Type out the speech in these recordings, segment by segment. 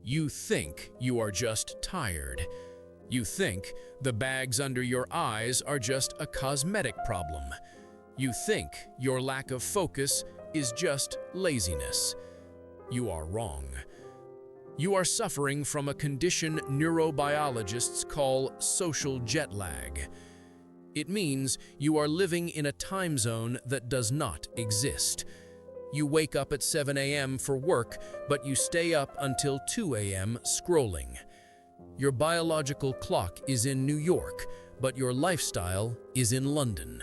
You think you are just tired. You think the bags under your eyes are just a cosmetic problem. You think your lack of focus is just laziness. You are wrong. You are suffering from a condition neurobiologists call social jet lag. It means you are living in a time zone that does not exist. You wake up at 7 a.m. for work, but you stay up until 2 a.m. scrolling. Your biological clock is in New York, but your lifestyle is in London.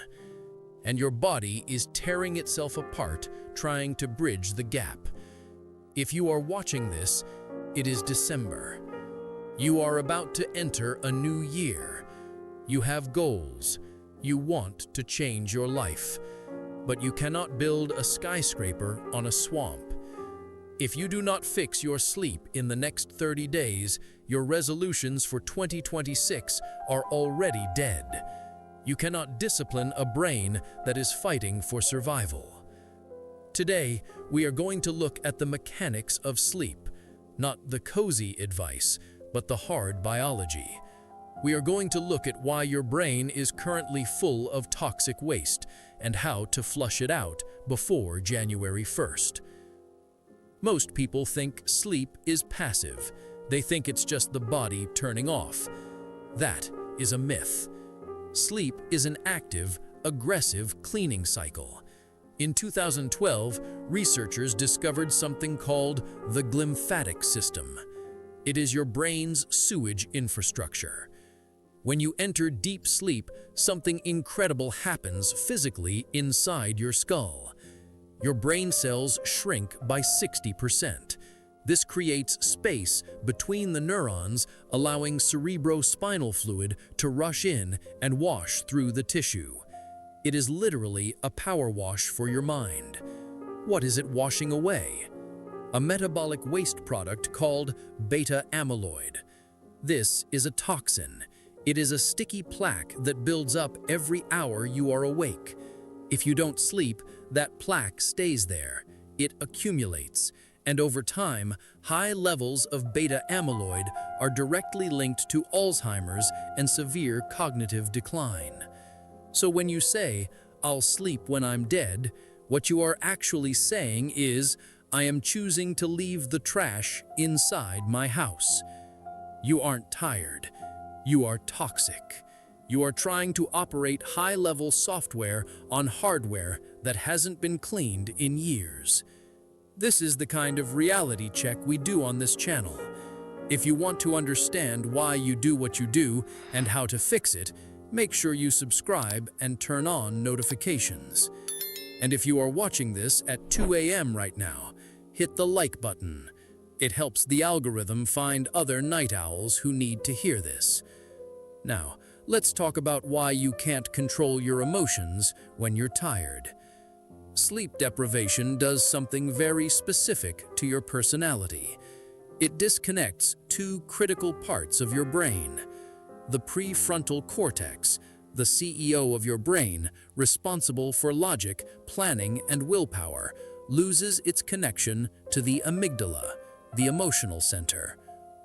And your body is tearing itself apart, trying to bridge the gap. If you are watching this, it is December. You are about to enter a new year. You have goals. You want to change your life. But you cannot build a skyscraper on a swamp. If you do not fix your sleep in the next 30 days, your resolutions for 2026 are already dead. You cannot discipline a brain that is fighting for survival. Today, we are going to look at the mechanics of sleep, not the cozy advice, but the hard biology. We are going to look at why your brain is currently full of toxic waste and how to flush it out before January 1st. Most people think sleep is passive. They think it's just the body turning off. That is a myth. Sleep is an active, aggressive cleaning cycle. In 2012, researchers discovered something called the glymphatic system. It is your brain's sewage infrastructure. When you enter deep sleep, something incredible happens physically inside your skull. Your brain cells shrink by 60%. This creates space between the neurons, allowing cerebrospinal fluid to rush in and wash through the tissue. It is literally a power wash for your mind. What is it washing away? A metabolic waste product called beta-amyloid. This is a toxin. It is a sticky plaque that builds up every hour you are awake. If you don't sleep, that plaque stays there. It accumulates, and over time, high levels of beta-amyloid are directly linked to Alzheimer's and severe cognitive decline. So when you say, "I'll sleep when I'm dead," what you are actually saying is, "I am choosing to leave the trash inside my house." You aren't tired. You are toxic. You are trying to operate high-level software on hardware that hasn't been cleaned in years. This is the kind of reality check we do on this channel. If you want to understand why you do what you do and how to fix it, make sure you subscribe and turn on notifications. And if you are watching this at 2 a.m. right now, hit the like button. It helps the algorithm find other night owls who need to hear this. Now, let's talk about why you can't control your emotions when you're tired. Sleep deprivation does something very specific to your personality. It disconnects two critical parts of your brain. The prefrontal cortex, the CEO of your brain, responsible for logic, planning, and willpower, loses its connection to the amygdala, the emotional center.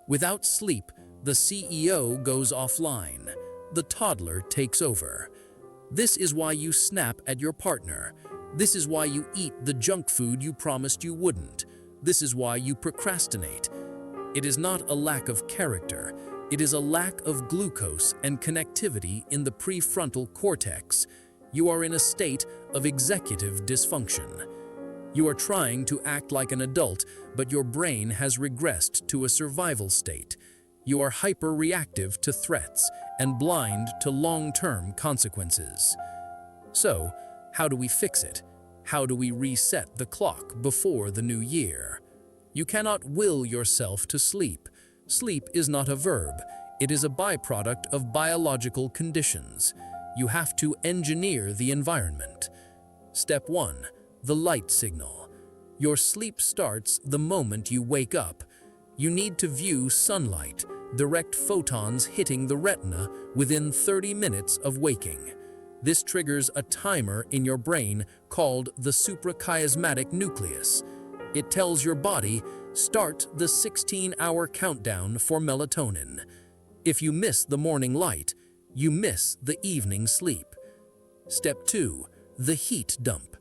Without sleep, the CEO goes offline. The toddler takes over. This is why you snap at your partner. This is why you eat the junk food you promised you wouldn't. This is why you procrastinate. It is not a lack of character. It is a lack of glucose and connectivity in the prefrontal cortex. You are in a state of executive dysfunction. You are trying to act like an adult, but your brain has regressed to a survival state. You are hyper-reactive to threats and blind to long-term consequences. So, how do we fix it? How do we reset the clock before the new year? You cannot will yourself to sleep. Sleep is not a verb. It is a byproduct of biological conditions. You have to engineer the environment. Step 1. The light signal. Your sleep starts the moment you wake up. You need to view sunlight, direct photons hitting the retina within 30 minutes of waking. This triggers a timer in your brain called the suprachiasmatic nucleus. It tells your body, Start the 16-hour countdown for melatonin. If you miss the morning light, you miss the evening sleep. Step 2. The heat dump.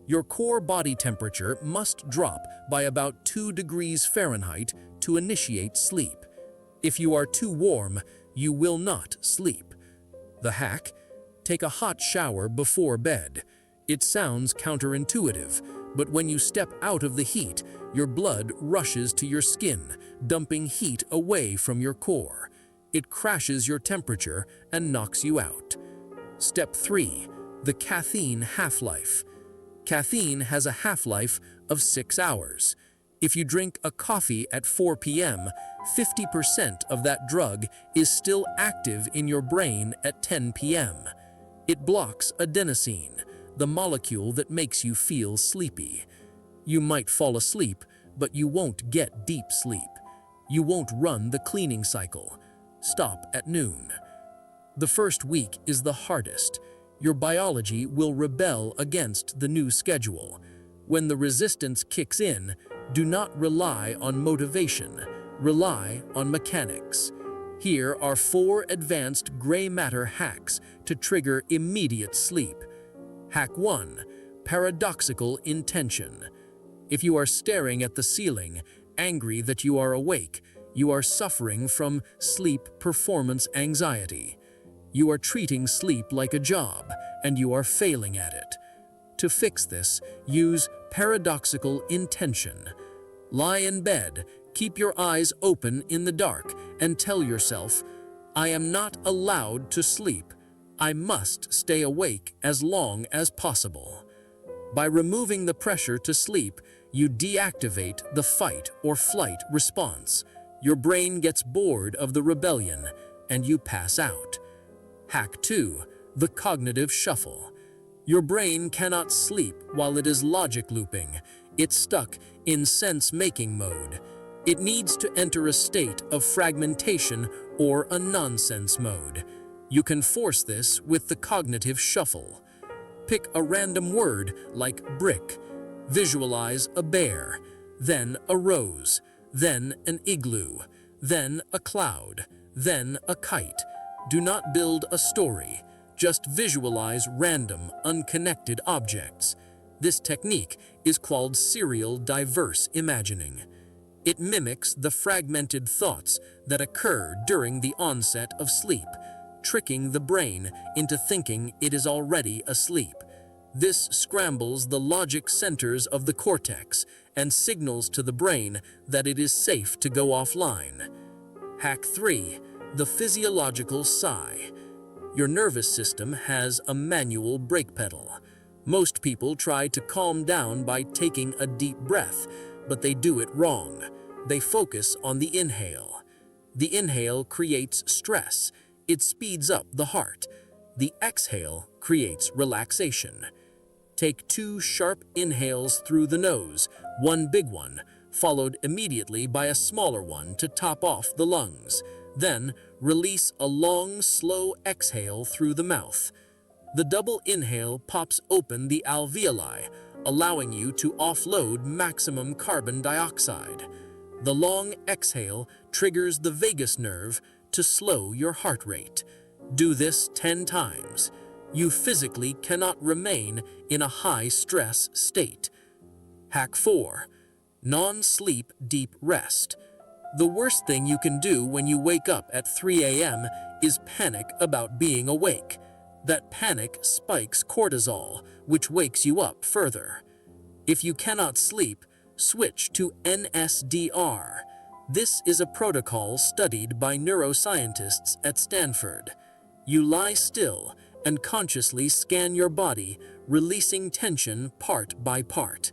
Your core body temperature must drop by about 2 degrees Fahrenheit to initiate sleep. If you are too warm, you will not sleep. The hack? Take a hot shower before bed. It sounds counterintuitive, but when you step out of the heat, your blood rushes to your skin, dumping heat away from your core. It crashes your temperature and knocks you out. Step 3. The caffeine half-life. Caffeine has a half-life of 6 hours. If you drink a coffee at 4 p.m., 50% of that drug is still active in your brain at 10 p.m. It blocks adenosine, the molecule that makes you feel sleepy. You might fall asleep, but you won't get deep sleep. You won't run the cleaning cycle. Stop at noon. The first week is the hardest. Your biology will rebel against the new schedule. When the resistance kicks in, do not rely on motivation. Rely on mechanics. Here are 4 advanced gray matter hacks to trigger immediate sleep. Hack 1. Paradoxical intention. If you are staring at the ceiling, angry that you are awake, you are suffering from sleep performance anxiety. You are treating sleep like a job, and you are failing at it. To fix this, use paradoxical intention. Lie in bed, keep your eyes open in the dark, and tell yourself, I am not allowed to sleep. I must stay awake as long as possible. By removing the pressure to sleep, you deactivate the fight or flight response. Your brain gets bored of the rebellion, and you pass out. Hack 2. The cognitive shuffle. Your brain cannot sleep while it is logic looping. It's stuck in sense-making mode. It needs to enter a state of fragmentation or a nonsense mode. You can force this with the cognitive shuffle. Pick a random word like brick. Visualize a bear, then a rose, then an igloo, then a cloud, then a kite. Do not build a story. Just visualize random, unconnected objects. This technique is called serial diverse imagining. It mimics the fragmented thoughts that occur during the onset of sleep, tricking the brain into thinking it is already asleep. This scrambles the logic centers of the cortex and signals to the brain that it is safe to go offline. Hack 3. The physiological sigh. Your nervous system has a manual brake pedal. Most people try to calm down by taking a deep breath, but they do it wrong. They focus on the inhale. The inhale creates stress. It speeds up the heart. The exhale creates relaxation. Take 2 sharp inhales through the nose, one big one, followed immediately by a smaller one to top off the lungs. Then, release a long, slow exhale through the mouth. The double inhale pops open the alveoli, allowing you to offload maximum carbon dioxide. The long exhale triggers the vagus nerve to slow your heart rate. Do this 10 times. You physically cannot remain in a high-stress state. Hack 4. Non-sleep deep rest. The worst thing you can do when you wake up at 3 a.m. is panic about being awake. That panic spikes cortisol, which wakes you up further. If you cannot sleep, switch to NSDR. This is a protocol studied by neuroscientists at Stanford. You lie still and consciously scan your body, releasing tension part by part.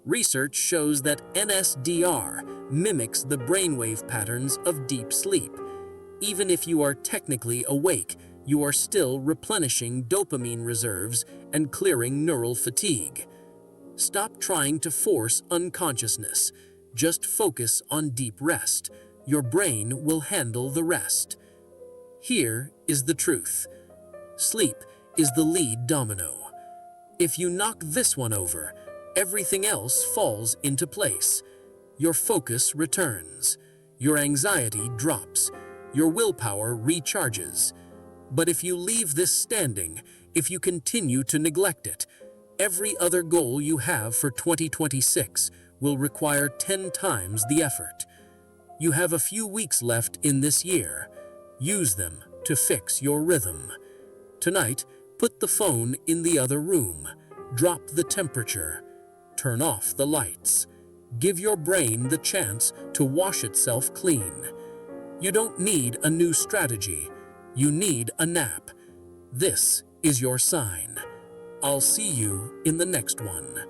Research shows that NSDR mimics the brainwave patterns of deep sleep. Even if you are technically awake, you are still replenishing dopamine reserves and clearing neural fatigue. Stop trying to force unconsciousness. Just focus on deep rest. Your brain will handle the rest. Here is the truth. Sleep is the lead domino. If you knock this one over, everything else falls into place. your focus returns, your anxiety drops, your willpower recharges. But if you leave this standing, if you continue to neglect it, every other goal you have for 2026 will require 10 times the effort. You have a few weeks left in this year. Use them to fix your rhythm. Tonight, put the phone in the other room. Drop the temperature. Turn off the lights. Give your brain the chance to wash itself clean. You don't need a new strategy. You need a nap. This is your sign. I'll see you in the next one.